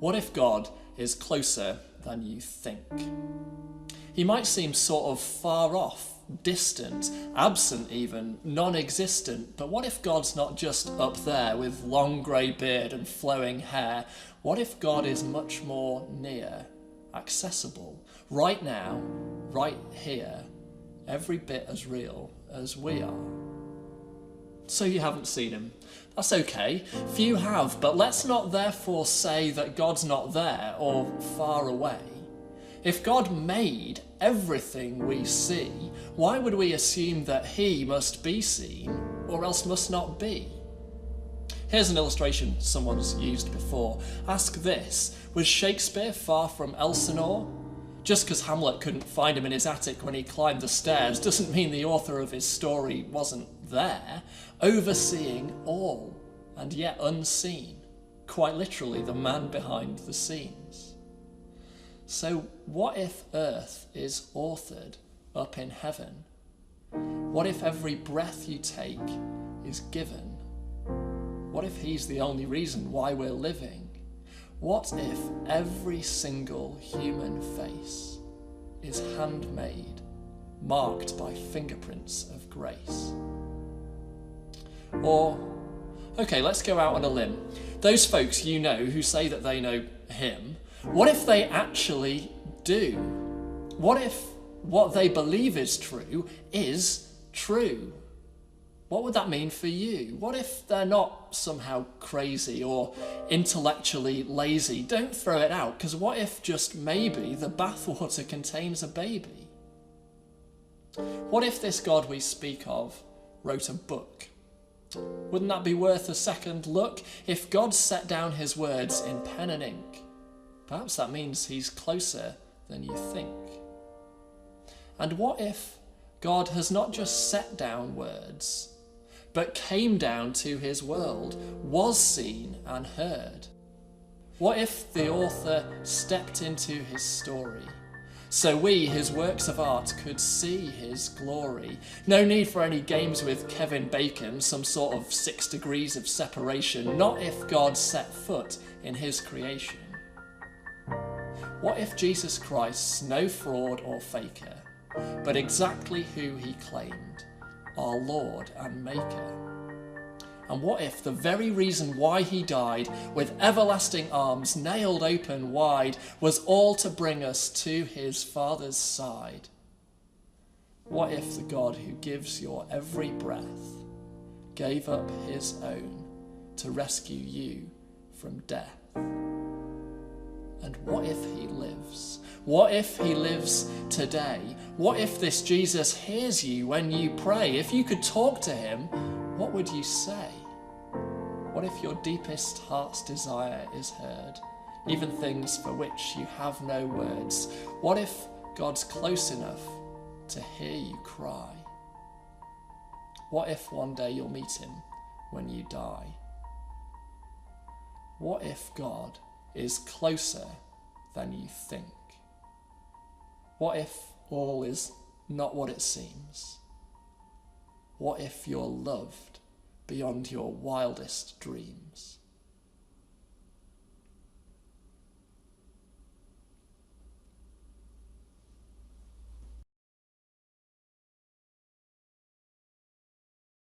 What if God is closer than you think? He might seem sort of far off, distant, absent even, non-existent, but what if God's not just up there with long grey beard and flowing hair? What if God is much more near, accessible, right now, right here, every bit as real as we are? So you haven't seen him. That's okay. Few have, but let's not therefore say that God's not there or far away. If God made everything we see, why would we assume that he must be seen or else must not be? Here's an illustration someone's used before. Ask this: was Shakespeare far from Elsinore? Just because Hamlet couldn't find him in his attic when he climbed the stairs doesn't mean the author of his story wasn't there, overseeing all and yet unseen, quite literally the man behind the scenes. So what if Earth is authored up in heaven? What if every breath you take is given? What if he's the only reason why we're living? What if every single human face is handmade, marked by fingerprints of grace? Or, okay, let's go out on a limb. Those folks you know who say that they know him, what if they actually do? What if what they believe is true is true? What would that mean for you? What if they're not somehow crazy or intellectually lazy? Don't throw it out, because what if just maybe the bathwater contains a baby? What if this God we speak of wrote a book? Wouldn't that be worth a second look? If God set down his words in pen and ink, perhaps that means he's closer than you think. And what if God has not just set down words, but came down to his world, was seen and heard? What if the author stepped into his story, so we, his works of art, could see his glory? No need for any games with Kevin Bacon, some sort of 6 degrees of separation, not if God set foot in his creation. What if Jesus Christ's no fraud or faker, but exactly who he claimed, our Lord and Maker? And what if the very reason why he died, with everlasting arms nailed open wide, was all to bring us to his Father's side? What if the God who gives your every breath gave up his own to rescue you from death? And what if he lives? What if he lives today? What if this Jesus hears you when you pray? If you could talk to him, what would you say? What if your deepest heart's desire is heard, even things for which you have no words? What if God's close enough to hear you cry? What if one day you'll meet him when you die? What if God is closer than you think? What if all is not what it seems? What if you're loved beyond your wildest dreams?